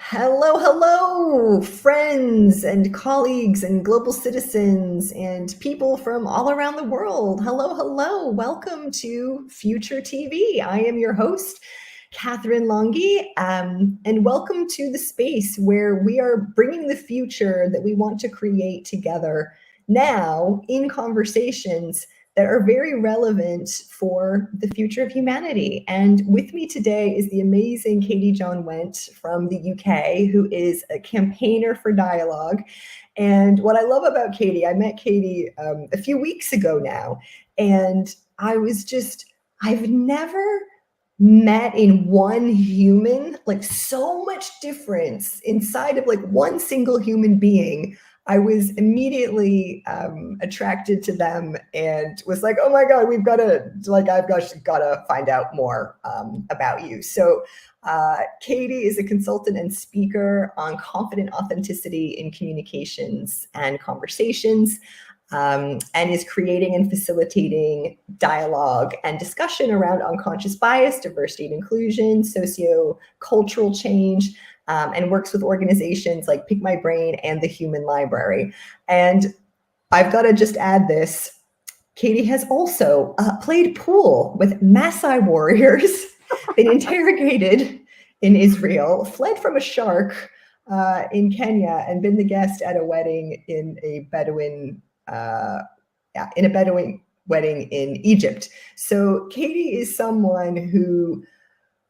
Hello, hello, friends and colleagues and global citizens and people from all around the world. Hello, hello. Welcome to Future TV. I am your host, Catherine Longi, and welcome to the space where we are bringing the future that we want to create together now in conversations that are very relevant for the future of humanity. And with me today is the amazing Katy Jon Went from the UK, who is a campaigner for dialogue. And what I love about Katy, I met Katy a few weeks ago now, and I've never met in one human like so much difference inside of like one single human being. I was immediately attracted to them and was like, oh my God, I've got to find out more about you. So Katy is a consultant and speaker on confident authenticity in communications and conversations, and is creating and facilitating dialogue and discussion around unconscious bias, diversity and inclusion, socio-cultural change, and works with organizations like Pick My Brain and the Human Library. And I've got to just add this. Katy has also played pool with Maasai warriors, been interrogated in Israel, fled from a shark in Kenya, and been the guest at a wedding in a Bedouin wedding in Egypt. So Katy is someone who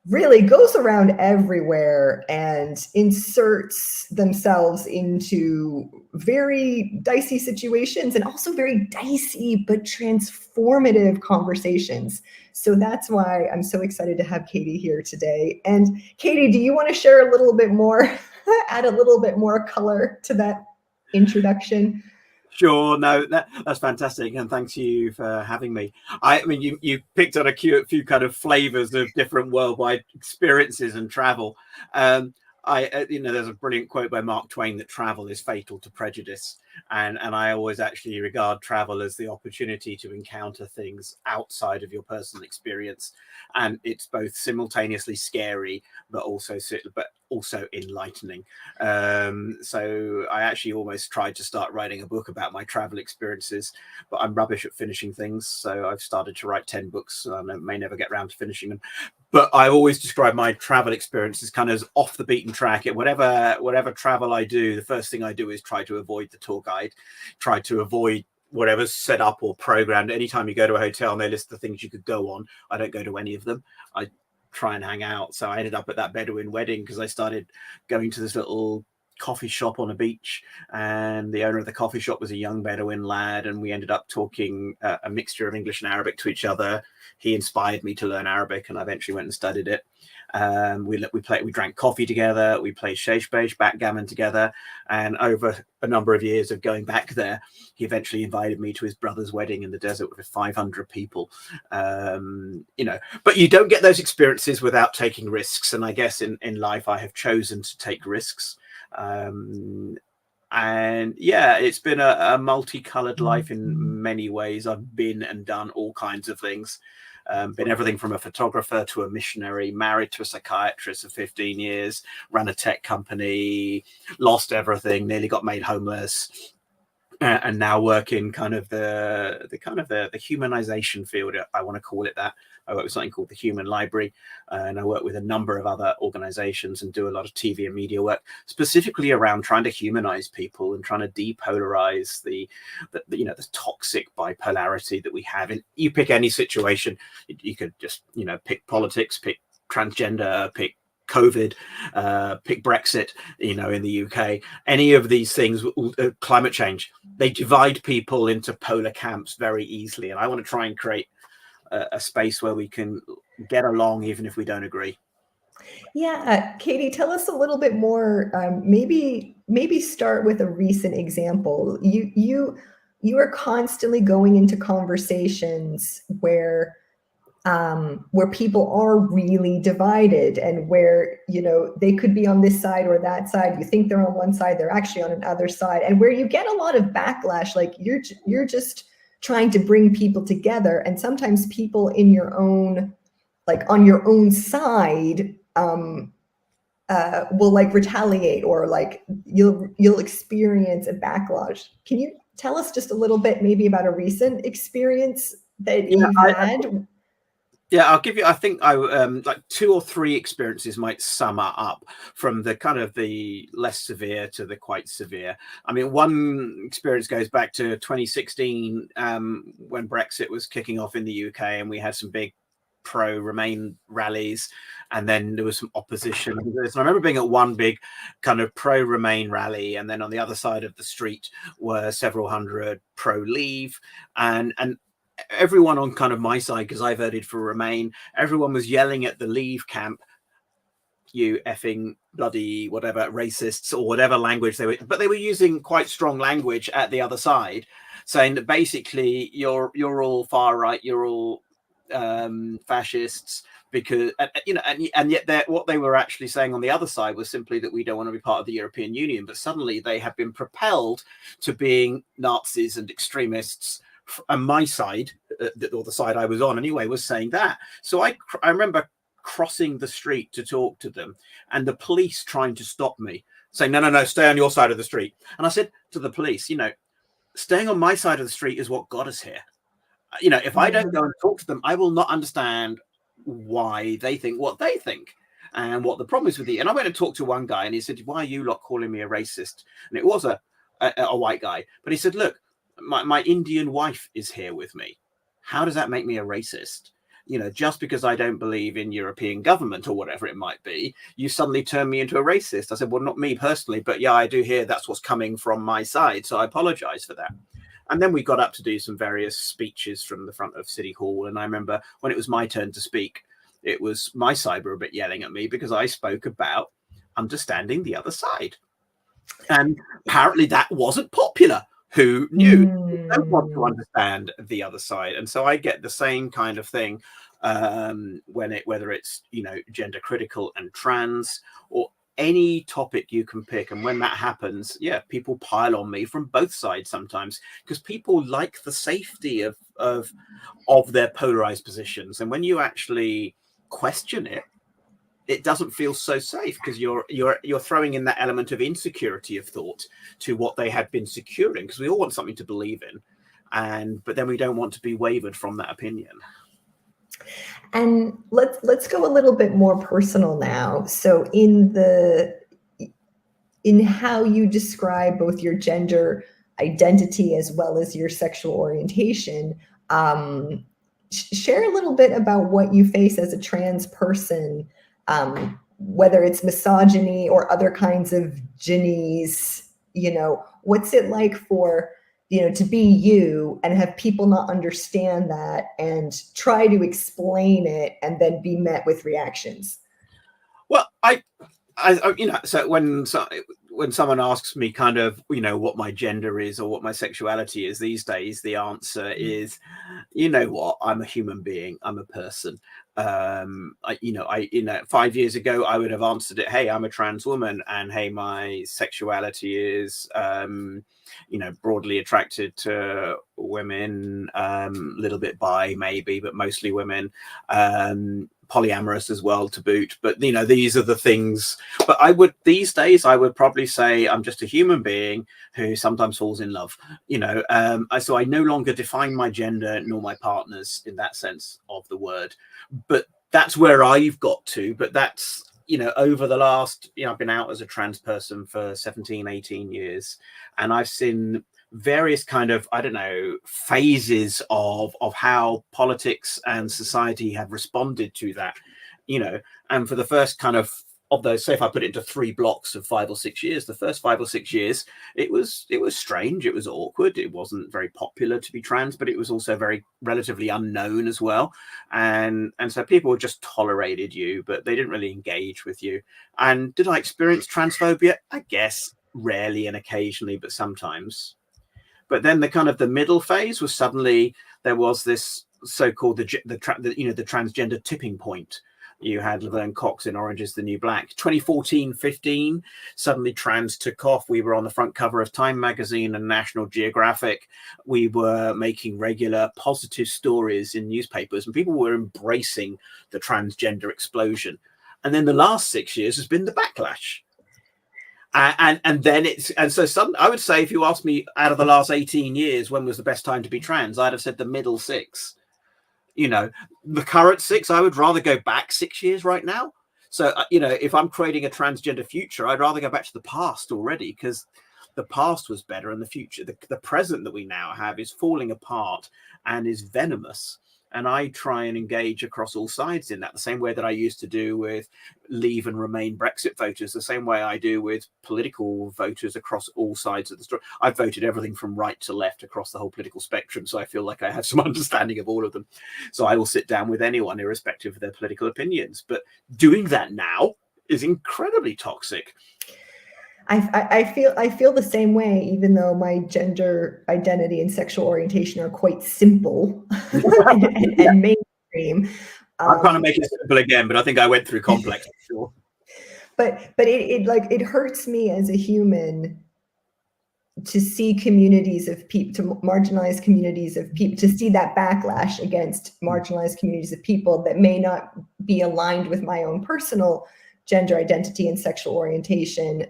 really goes around everywhere and inserts themselves into very dicey situations and also very dicey but transformative conversations. So that's why I'm so excited to have Katy here today. And Katy, do you want to share a little bit more, add a little bit more color to that introduction? Sure, no, that's fantastic, and thanks you for having me. I mean, you picked on a few kind of flavors of different worldwide experiences and travel. There's a brilliant quote by Mark Twain that travel is fatal to prejudice, and I always actually regard travel as the opportunity to encounter things outside of your personal experience, and it's both simultaneously scary but also enlightening. So I actually almost tried to start writing a book about my travel experiences, but I'm rubbish at finishing things, so I've started to write 10 books. I may never get around to finishing them, but I always describe my travel experiences kind of as off the beaten track. At whatever travel I do, the first thing I do is try to avoid the tour guide, try to avoid whatever's set up or programmed. Anytime you go to a hotel and they list the things you could go on, I don't go to any of them. I try and hang out. So I ended up at that Bedouin wedding because I started going to this little coffee shop on a beach, and the owner of the coffee shop was a young Bedouin lad, and we ended up talking a mixture of English and Arabic to each other. He inspired me to learn Arabic, and I eventually went and studied it. We drank coffee together, we played sheshbesh, backgammon together, and over a number of years of going back there, he eventually invited me to his brother's wedding in the desert with 500 people. But you don't get those experiences without taking risks, and I guess in life I have chosen to take risks. And yeah, it's been a multicolored life in many ways. I've been and done all kinds of things. Been everything from a photographer to a missionary, married to a psychiatrist for 15 years, ran a tech company, lost everything, nearly got made homeless, and now work in kind of the humanization field. I want to call it that. I work with something called the Human Library, and I work with a number of other organizations and do a lot of TV and media work, specifically around trying to humanize people and trying to depolarize the toxic bipolarity that we have. And you pick any situation, you could just pick politics, pick transgender, pick COVID, pick Brexit, in the UK, any of these things, climate change, they divide people into polar camps very easily. And I want to try and create a space where we can get along, even if we don't agree. Yeah, Katy, tell us a little bit more. Maybe start with a recent example. You are constantly going into conversations where people are really divided, and where they could be on this side or that side. You think they're on one side, they're actually on another side, and where you get a lot of backlash. Like you're just trying to bring people together, and sometimes people in your own, like on your own side, will like retaliate, or like you'll experience a backlash. Can you tell us just a little bit maybe about a recent experience that Yeah, you've had? yeah, I'll give you, I think I like 2 or 3 experiences might sum up from the kind of the less severe to the quite severe. I mean, one experience goes back to 2016 when Brexit was kicking off in the UK, and we had some big pro-Remain rallies, and then there was some opposition. And I remember being at one big kind of pro-Remain rally, and then on the other side of the street were several hundred pro-Leave, and everyone on kind of my side, because I voted for Remain, everyone was yelling at the Leave camp, you effing bloody whatever racists, or whatever language they were, but they were using quite strong language at the other side, saying that basically you're all far right, you're all fascists, because and yet what they were actually saying on the other side was simply that we don't want to be part of the European Union. But suddenly they have been propelled to being Nazis and extremists, and my side, or the side I was on anyway, was saying that. So I remember crossing the street to talk to them, and the police trying to stop me, saying, no, stay on your side of the street. And I said to the police, staying on my side of the street is what got us here. If I don't go and talk to them, I will not understand why they think what they think and what the problem is with you. And I went and talked to one guy, and he said, why are you lot calling me a racist? And it was a white guy, but he said, look, my Indian wife is here with me. How does that make me a racist? Just because I don't believe in European government or whatever it might be, you suddenly turn me into a racist. I said, well, not me personally, but yeah, I do hear that's what's coming from my side. So I apologize for that. And then we got up to do some various speeches from the front of City Hall. And I remember when it was my turn to speak, it was my side were a bit yelling at me because I spoke about understanding the other side. And apparently that wasn't popular. Who knew? Don't want to understand the other side. And so I get the same kind of thing whether it's gender critical and trans, or any topic you can pick. And when that happens, yeah, people pile on me from both sides sometimes, because people like the safety of their polarized positions. And when you actually question it, it doesn't feel so safe, because you're throwing in that element of insecurity of thought to what they had been securing, because we all want something to believe in, but then we don't want to be wavered from that opinion. And let's go a little bit more personal now. So in how you describe both your gender identity as well as your sexual orientation, share a little bit about what you face as a trans person, whether it's misogyny or other kinds of ginies. What's it like for to be you and have people not understand that and try to explain it and then be met with reactions? Well, so when someone asks me kind of, what my gender is or what my sexuality is these days, the answer is, what, I'm a human being, I'm a person. 5 years ago, I would have answered it, hey, I'm a trans woman, and hey, my sexuality is, broadly attracted to women, little bit bi maybe, but mostly women, polyamorous as well to boot. But these are the things. But these days I would probably say I'm just a human being who sometimes falls in love. So I no longer define my gender nor my partners in that sense of the word. But that's where I've got to. But that's over the last, I've been out as a trans person for 17, 18 years, and I've seen various kind of, phases of how politics and society have responded to that, and for the first kind of those, say if I put it into 3 blocks of 5 or 6 years, the first 5 or 6 years, it was strange, it was awkward, it wasn't very popular to be trans, but it was also very relatively unknown as well, and so people just tolerated you, but they didn't really engage with you. And did I experience transphobia? I guess rarely and occasionally, but sometimes. But then the kind of the middle phase was suddenly there was this so-called the transgender tipping point. You had Laverne Cox in Orange is the New Black. 2014-15, suddenly trans took off. We were on the front cover of Time magazine and National Geographic. We were making regular positive stories in newspapers, and people were embracing the transgender explosion. And then the last 6 years has been the backlash. And then I would say, if you asked me out of the last 18 years, when was the best time to be trans, I'd have said the middle 6. The current 6, I would rather go back 6 years right now. So, if I'm creating a transgender future, I'd rather go back to the past already, because the past was better, and the future, the present that we now have is falling apart and is venomous. And I try and engage across all sides in that, the same way that I used to do with Leave and Remain Brexit voters, the same way I do with political voters across all sides of the story. I've voted everything from right to left across the whole political spectrum, so I feel like I have some understanding of all of them. So I will sit down with anyone, irrespective of their political opinions. But doing that now is incredibly toxic. I feel the same way, even though my gender identity and sexual orientation are quite simple and mainstream. I'm trying to make it simple again, but I think I went through complex. Sure. But it hurts me as a human to see communities of people, to marginalized communities of people, to see that backlash against marginalized communities of people that may not be aligned with my own personal gender identity and sexual orientation.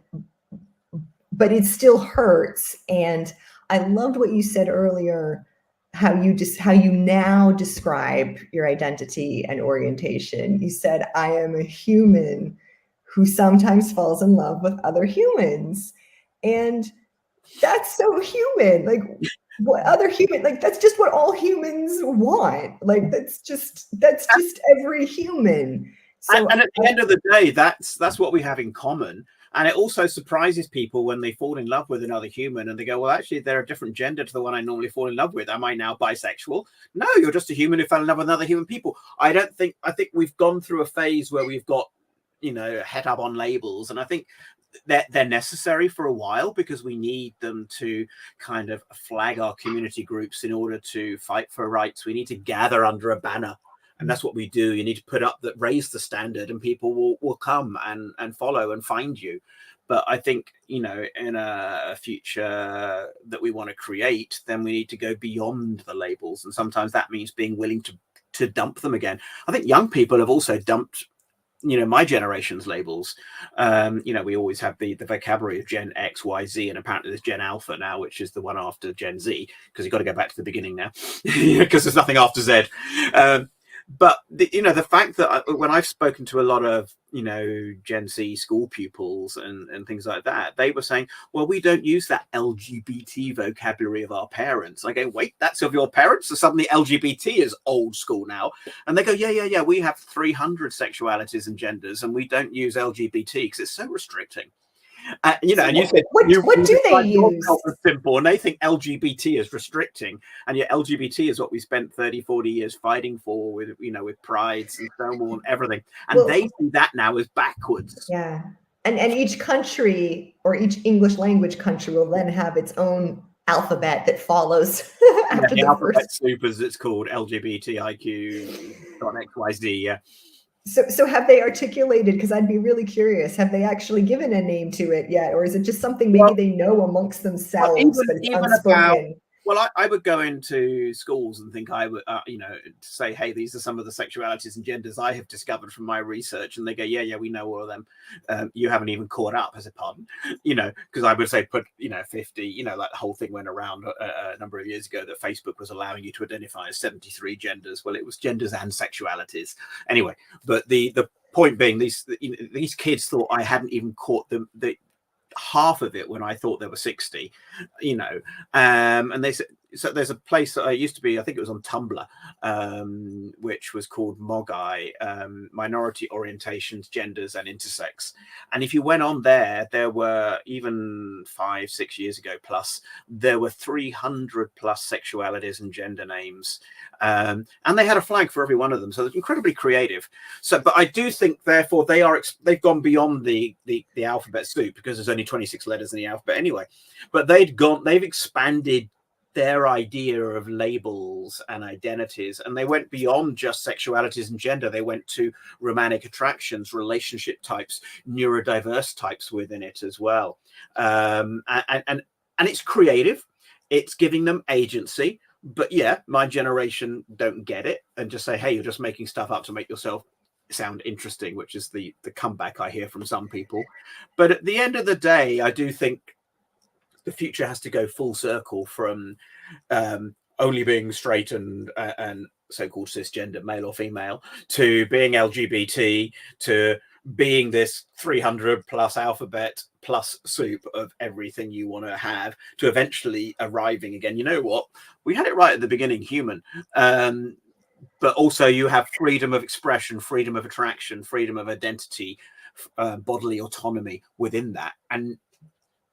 But it still hurts. And I loved what you said earlier, how you now describe your identity and orientation. You said, I am a human who sometimes falls in love with other humans. And that's so human. Like, what other human, like, that's just what all humans want. Like, that's just every human. So, and at the end of the day, that's what we have in common. And it also surprises people when they fall in love with another human and they go, well, actually, they're a different gender to the one I normally fall in love with. Am I now bisexual? No, you're just a human who fell in love with another human people. I think we've gone through a phase where we've got, head up on labels. And I think they're necessary for a while, because we need them to kind of flag our community groups in order to fight for rights. We need to gather under a banner. And that's what we do. You need to put up that, raise the standard, and people will come and follow and find you. But I think, in a future that we want to create, then we need to go beyond the labels. And sometimes that means being willing to dump them again. I think young people have also dumped, my generation's labels. We always have the vocabulary of Gen X, Y, Z, and apparently there's Gen Alpha now, which is the one after Gen Z, because you've got to go back to the beginning now, because there's nothing after Z. But the fact that when I've spoken to a lot of Gen Z school pupils and things like that, they were saying, well, we don't use that LGBT vocabulary of our parents. I go, wait, that's of your parents? So suddenly LGBT is old school now. And they go, yeah, we have 300 sexualities and genders, and we don't use LGBT because it's so restricting. And you said, what do they use? Simple, and they think LGBT is restricting, and yet LGBT is what we spent 30, 40 years fighting for, with prides and Stonewall and everything. And they see that now as backwards. Yeah, and each country, or each English language country, will then have its own alphabet that follows after the alphabet soup, as it's called, LGBTIQ.XYZ. Yeah. So have they articulated, because I'd be really curious, have they actually given a name to it yet? Or is it just something maybe they know amongst themselves, but it's unspoken? Well, I would go into schools and think I would, say, hey, these are some of the sexualities and genders I have discovered from my research. And they go, yeah, we know all of them. You haven't even caught up, as a pardon, because I would say put, 50, like the whole thing went around a number of years ago that Facebook was allowing you to identify as 73 genders. Well, it was genders and sexualities. Anyway, but the point being, these kids thought I hadn't even caught them. Half of it when I thought there were 60, and they said, so there's a place that I used to be, I think it was on Tumblr, which was called Mogai, Minority Orientations, Genders and Intersex. And if you went on there, there were, even 5-6 years ago plus, there were 300 plus sexualities and gender names. And they had a flag for every one of them. So it's incredibly creative. So, but I do think, therefore, they've gone beyond the alphabet soup, because there's only 26 letters in the alphabet anyway. But they've expanded their idea of labels and identities, and they went beyond just sexualities and gender. They went to romantic attractions, relationship types, neurodiverse types within it as well. And it's creative. It's giving them agency. But yeah, my generation don't get it and just say, hey, you're just making stuff up to make yourself sound interesting, which is the comeback I hear from some people. But at the end of the day, I do think the future has to go full circle from only being straight and so-called cisgender, male or female, to being LGBT, to being this 300 plus alphabet plus soup of everything you want to have, to eventually arriving again. You know what? We had it right at the beginning, human. But also you have freedom of expression, freedom of attraction, freedom of identity, bodily autonomy within that. And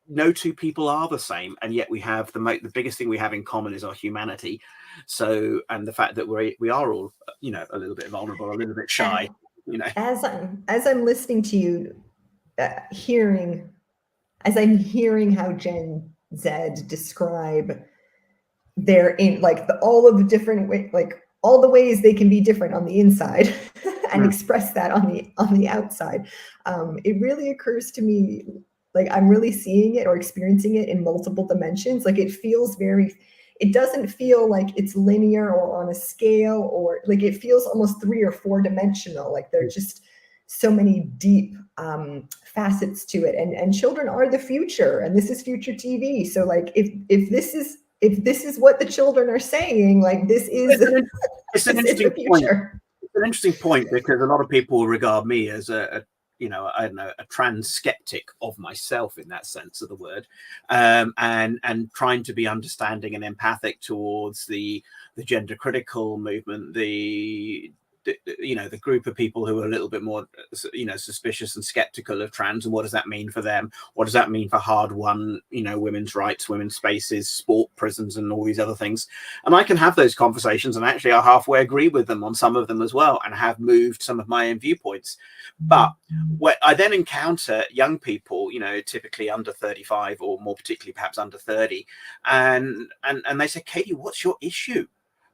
no two people are the same, and yet we have the biggest thing we have in common is our humanity. So, and the fact that we are all, a little bit vulnerable, a little bit shy. As I'm listening to you, hearing how Gen Z describe their all of the different all the ways they can be different on the inside and express that on the outside. It really occurs to me, like, I'm really seeing it or experiencing it in multiple dimensions. Like, it doesn't feel like it's linear or on a scale, or like it feels almost 3 or 4 dimensional. Like, there are just so many deep facets to it. And children are the future, and this is future TV. So, like, if this is what the children are saying, like, this is it's an interesting point. It's an interesting point, because a lot of people regard me as a trans skeptic of myself in that sense of the word, and trying to be understanding and empathic towards the gender critical movement, the group of people who are a little bit more, suspicious and skeptical of trans, and what does that mean for them? What does that mean for hard-won, women's rights, women's spaces, sport, prisons, and all these other things? And I can have those conversations, and actually I halfway agree with them on some of them as well, and have moved some of my own viewpoints. But when I then encounter young people, typically under 35, or more particularly perhaps under 30, and they say, Katy, what's your issue?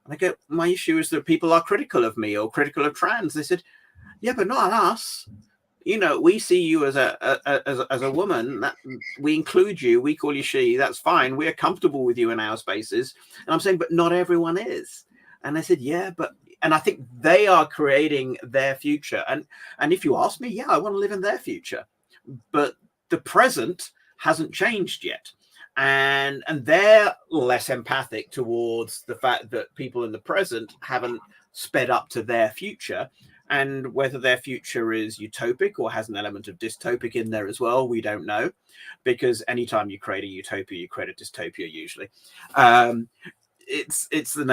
And I go, my issue is that people are critical of me or critical of trans. They said, yeah, but not us. We see you as a woman. That we include you. We call you she. That's fine. We're comfortable with you in our spaces. And I'm saying, but not everyone is. And they said, yeah, but, and I think they are creating their future. And if you ask me, yeah, I want to live in their future. But the present hasn't changed yet. And they're less empathic towards the fact that people in the present haven't sped up to their future, and whether their future is utopic or has an element of dystopic in there as well, we don't know, because anytime you create a utopia, you create a dystopia usually. It's the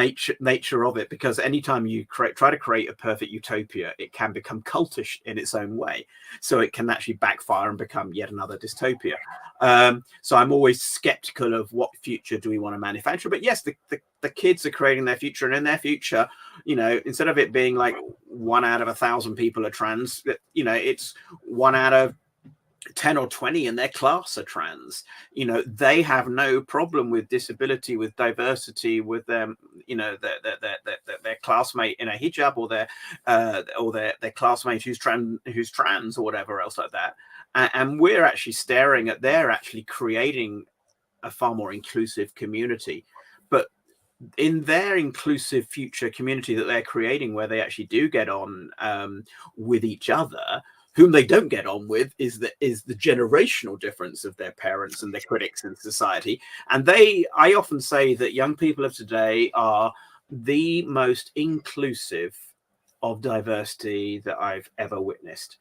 nature of it, because anytime you try to create a perfect utopia, it can become cultish in its own way, so it can actually backfire and become yet another dystopia. So I'm always skeptical of what future do we want to manufacture. But yes, the kids are creating their future, and in their future, instead of it being like 1 out of 1,000 people are trans, it's 1 out of 10 or 20 in their class are trans. They have no problem with disability, with diversity, with them, their classmate in a hijab, or their classmate who's trans or whatever else like that. And we're actually staring at, they're actually creating a far more inclusive community. But in their inclusive future community that they're creating, where they actually do get on with each other, whom they don't get on with is the generational difference of their parents and their critics in society. And I often say that young people of today are the most inclusive of diversity that I've ever witnessed,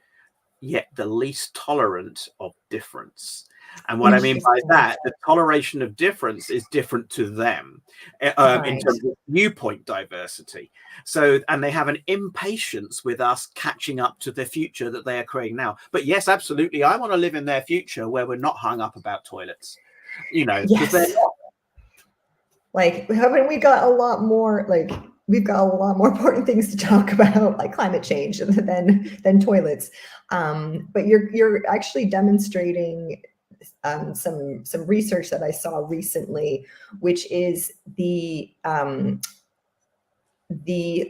yet the least tolerant of difference. And what I mean by that, the toleration of difference is different to them, in terms of viewpoint diversity. So, and they have an impatience with us catching up to the future that they are creating now. But yes, absolutely, I want to live in their future where we're not hung up about toilets, Yes. Like, haven't we got a lot more, like, we've got a lot more important things to talk about, like climate change, than toilets. But you're actually demonstrating some research that I saw recently, which is the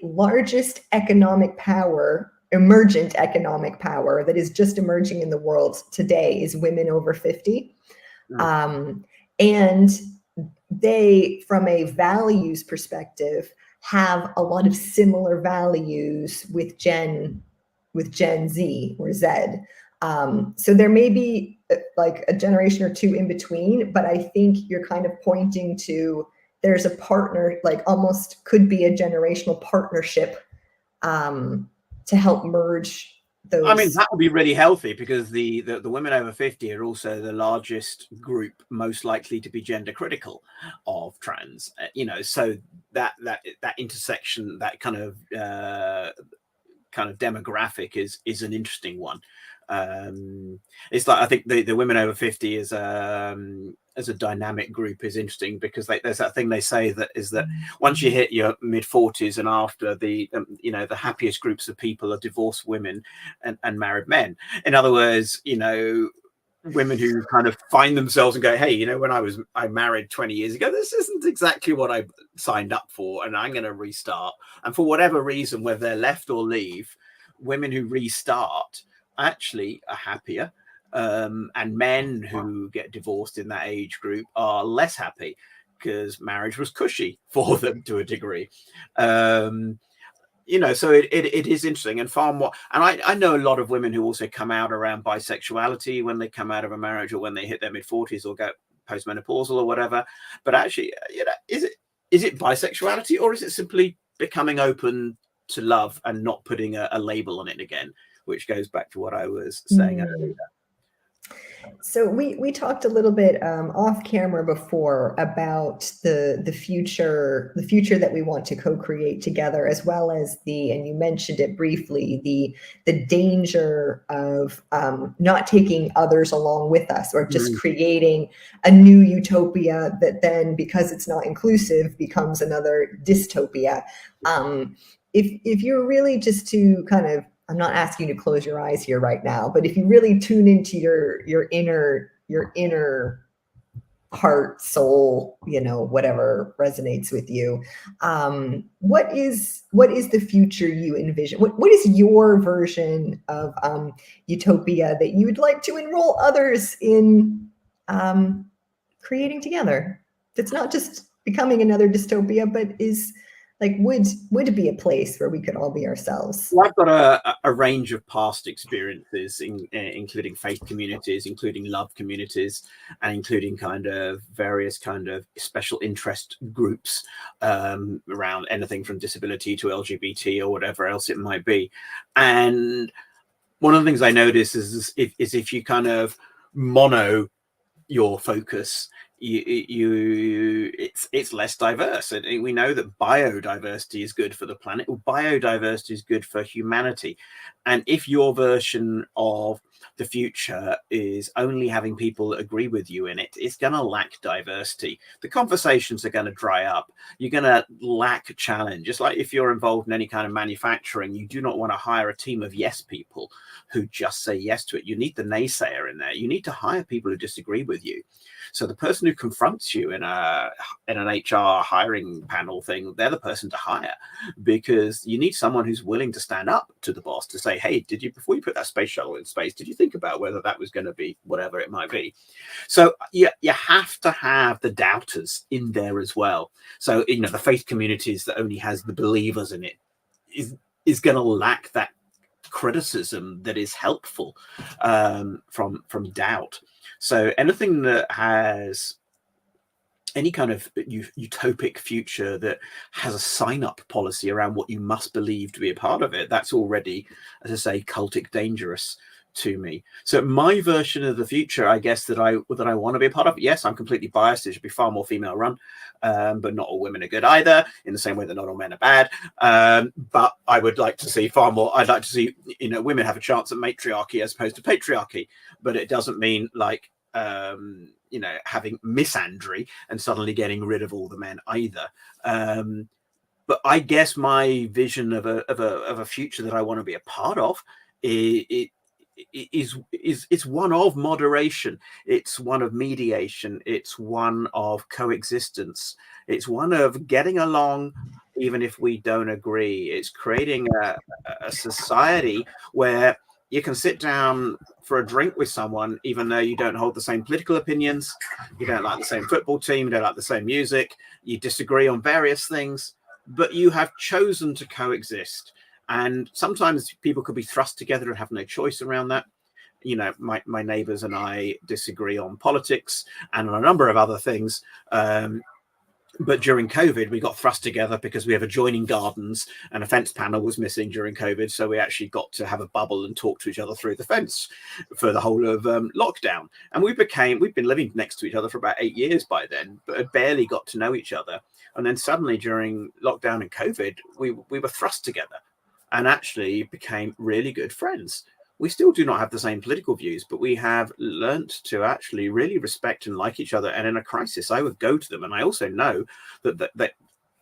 largest economic power, emergent economic power that is just emerging in the world today is women over 50. And they, from a values perspective, have a lot of similar values with Gen with Gen Z or Z. So there may be like a generation or two in between, but I think you're kind of pointing to there's a partner, like almost could be a generational partnership to help merge those. I mean, that would be really healthy, because the women over 50 are also the largest group most likely to be gender critical of trans, so that intersection, that kind of demographic is an interesting one. It's like, I think the women over 50 as a dynamic group is interesting, because there's that thing they say that once you hit your mid 40s and after, the happiest groups of people are divorced women and married men. In other words, women who kind of find themselves and go, hey, when I married 20 years ago, this isn't exactly what I signed up for, and I'm going to restart. And for whatever reason, whether they're left or leave, women who restart actually are happier. And men who get divorced in that age group are less happy, because marriage was cushy for them to a degree. So it is interesting, and far more. And I know a lot of women who also come out around bisexuality when they come out of a marriage, or when they hit their mid 40s or go postmenopausal or whatever. But actually, is it bisexuality, or is it simply becoming open to love and not putting a label on it again, which goes back to what I was saying earlier. So we talked a little bit off camera before about the future that we want to co-create together, as well as and you mentioned it briefly, the danger of not taking others along with us, or just creating a new utopia that then, because it's not inclusive, becomes another dystopia. If you're really just to kind of, I'm not asking you to close your eyes here right now, but if you really tune into your inner heart, soul, whatever resonates with you, what is the future you envision? What is your version of utopia that you would like to enroll others in creating together? That's not just becoming another dystopia, but is like would be a place where we could all be ourselves. Well, I've got a range of past experiences, including faith communities, including love communities, and including kind of various kind of special interest groups around anything from disability to LGBT or whatever else it might be. And one of the things I notice is if you kind of mono your focus, it's less diverse. And we know that biodiversity is good for the planet. Well, biodiversity is good for humanity. And if your version of the future is only having people that agree with you in it, it's going to lack diversity. The conversations are going to dry up. You're going to lack challenge. Just like if you're involved in any kind of manufacturing, you do not want to hire a team of yes people who just say yes to it. You need the naysayer in there. You need to hire people who disagree with you. So the person who confronts you in an HR hiring panel thing, they're the person to hire, because you need someone who's willing to stand up to the boss to say, hey, before you put that space shuttle in space, did you think about whether that was going to be whatever it might be? So you have to have the doubters in there as well. So, the faith communities that only has the believers in it is going to lack that criticism that is helpful from doubt. So anything that has any kind of utopic future that has a sign-up policy around what you must believe to be a part of it, that's already, as I say, cultic dangerous to me. So my version of the future, I guess, that I want to be a part of, yes, I'm completely biased. It should be far more female run, but not all women are good either, in the same way that not all men are bad. But I would like to see far more. I'd like to see, women have a chance at matriarchy as opposed to patriarchy, but it doesn't mean like, having misandry and suddenly getting rid of all the men either. But I guess my vision of a future that I want to be a part of is one of moderation. It's one of mediation. It's one of coexistence. It's one of getting along even if we don't agree. It's creating a society where you can sit down for a drink with someone, even though you don't hold the same political opinions, you don't like the same football team, you don't like the same music, you disagree on various things, but you have chosen to coexist. And sometimes people could be thrust together and have no choice around that. You know, my neighbors and I disagree on politics and on a number of other things. But during COVID, we got thrust together because we have adjoining gardens and a fence panel was missing during COVID. So we actually got to have a bubble and talk to each other through the fence for the whole of lockdown. And we've been living next to each other for about 8 years by then, but had barely got to know each other. And then suddenly during lockdown and COVID, we were thrust together and actually became really good friends. We still do not have the same political views, but we have learnt to actually really respect and like each other. And in a crisis, I would go to them. And I also know that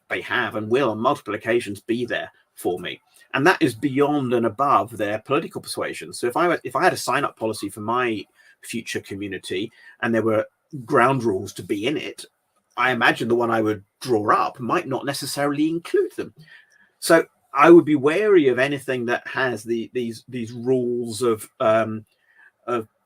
they have and will on multiple occasions be there for me. And that is beyond and above their political persuasion. So if I had a sign-up policy for my future community and there were ground rules to be in it, I imagine the one I would draw up might not necessarily include them. So I would be wary of anything that has these rules of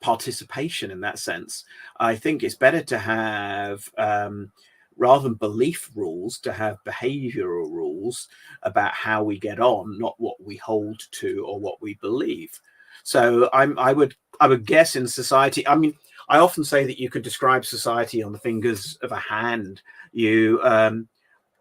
participation in that sense. I think it's better to have, rather than belief rules, to have behavioral rules about how we get on, not what we hold to or what we believe. So I would guess in society, I mean, I often say that you could describe society on the fingers of a hand.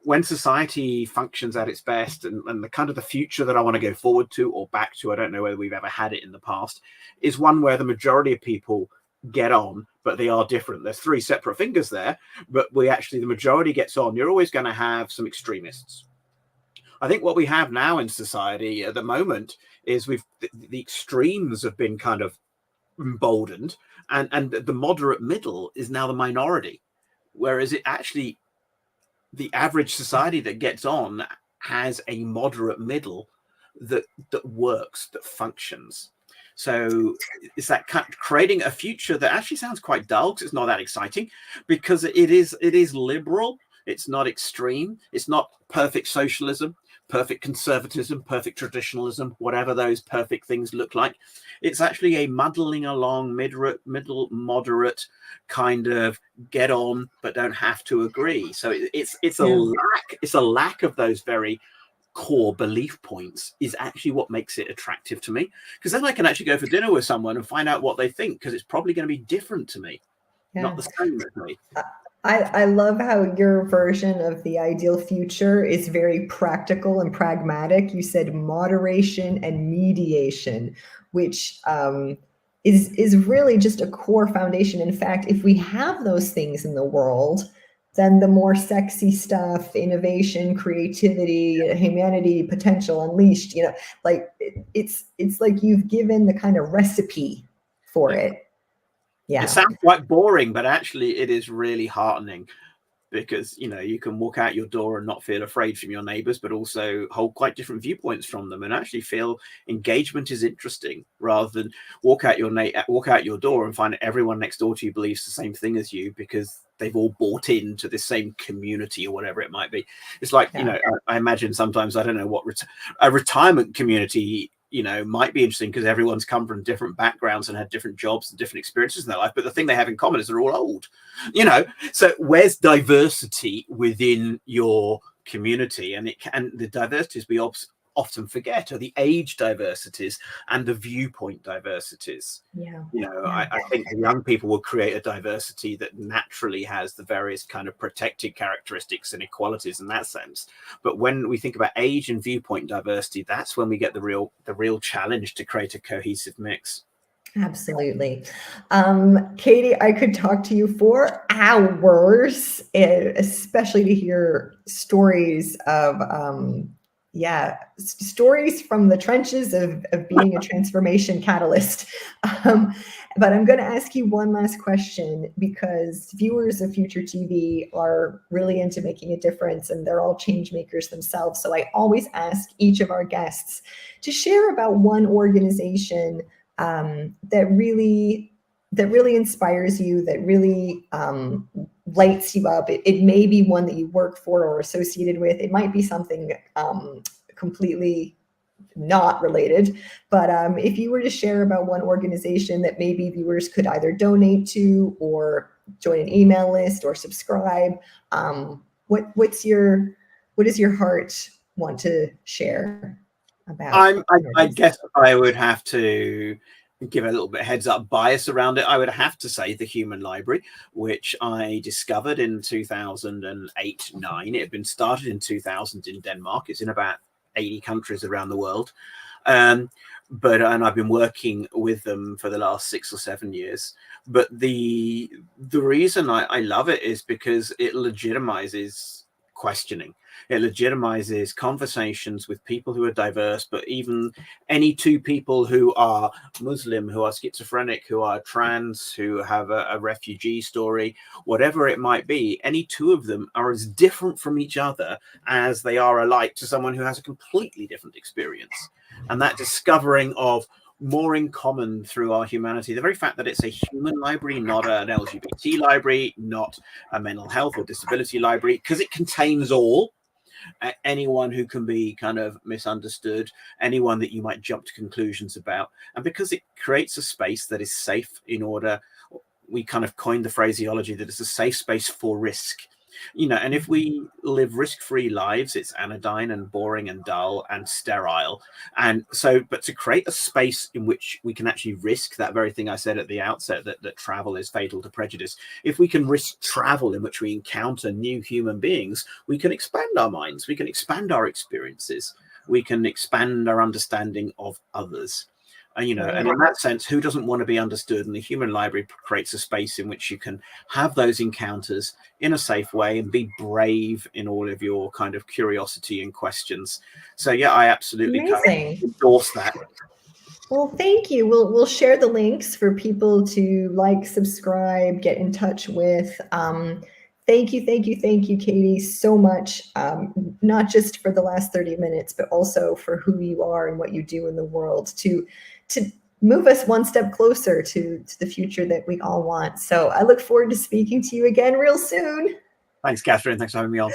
When society functions at its best and the kind of the future that I want to go forward to or back to, I don't know whether we've ever had it in the past, is one where the majority of people get on, but they are different. There's 3 separate fingers there, but the majority gets on. You're always going to have some extremists. I think what we have now in society at the moment is the extremes have been kind of emboldened, and the moderate middle is now the minority, whereas it actually, the average society that gets on has a moderate middle that works, that functions. So it's that kind of creating a future that actually sounds quite dull because it's not that exciting, because it is liberal. It's not extreme. It's not perfect socialism, perfect conservatism, perfect traditionalism, whatever those perfect things look like. It's actually a muddling along, middle, moderate kind of get on, but don't have to agree. So it's a lack of those very core belief points is actually what makes it attractive to me, because then I can actually go for dinner with someone and find out what they think, because it's probably going to be different to me, not the same as me. I love how your version of the ideal future is very practical and pragmatic. You said moderation and mediation, which is really just a core foundation. In fact, if we have those things in the world, then the more sexy stuff, innovation, creativity, humanity, potential unleashed, like it's like you've given the kind of recipe for it. Yeah. It sounds quite boring, but actually it is really heartening, because you can walk out your door and not feel afraid from your neighbors, but also hold quite different viewpoints from them and actually feel engagement is interesting, rather than walk out your door and find that everyone next door to you believes the same thing as you because they've all bought into the same community or whatever it might be. It's like, I imagine sometimes, I don't know what a retirement community might be interesting, because everyone's come from different backgrounds and had different jobs and different experiences in their life. But the thing they have in common is they're all old, So where's diversity within your community? And the diversities we often forget are the age diversities and the viewpoint diversities. I think the young people will create a diversity that naturally has the various kind of protected characteristics and equalities in that sense. But when we think about age and viewpoint diversity, that's when we get the real challenge to create a cohesive mix. Absolutely. Katy, I could talk to you for hours, especially to hear stories of stories from the trenches of being a transformation catalyst. But I'm going to ask you one last question, because viewers of Future TV are really into making a difference, and they're all change makers themselves. So I always ask each of our guests to share about one organization that really inspires you, that really lights you up. It may be one that you work for or associated with. It might be something completely not related. But if you were to share about one organization that maybe viewers could either donate to or join an email list or subscribe, what does your heart want to share? about I guess I would have to give a little bit heads up bias around it. I would have to say the Human Library, which I discovered in 2008-9. It had been started in 2000 in Denmark. It's in about 80 countries around the world. And I've been working with them for the last 6 or 7 years. But the reason I love it is because it legitimizes questioning. It legitimizes conversations with people who are diverse, but even any two people who are Muslim, who are schizophrenic, who are trans, who have a refugee story, whatever it might be, any two of them are as different from each other as they are alike to someone who has a completely different experience. And that discovering of more in common through our humanity, the very fact that it's a human library, not an LGBT library, not a mental health or disability library, because it contains all. Anyone who can be kind of misunderstood, anyone that you might jump to conclusions about, and because it creates a space that is safe. In order, we kind of coined the phraseology that it's a safe space for risk. And if we live risk-free lives, it's anodyne and boring and dull and sterile. And so, but to create a space in which we can actually risk that very thing I said at the outset, that travel is fatal to prejudice. If we can risk travel in which we encounter new human beings, we can expand our minds, we can expand our experiences, we can expand our understanding of others. And in that sense, who doesn't want to be understood? And the Human Library creates a space in which you can have those encounters in a safe way and be brave in all of your kind of curiosity and questions. So yeah, I absolutely kind of endorse that. Well, thank you. We'll share the links for people to like, subscribe, get in touch with. Thank you, Katy, so much, not just for the last 30 minutes, but also for who you are and what you do in the world to move us one step closer to the future that we all want. So I look forward to speaking to you again real soon. Thanks, Catherine. Thanks for having me on.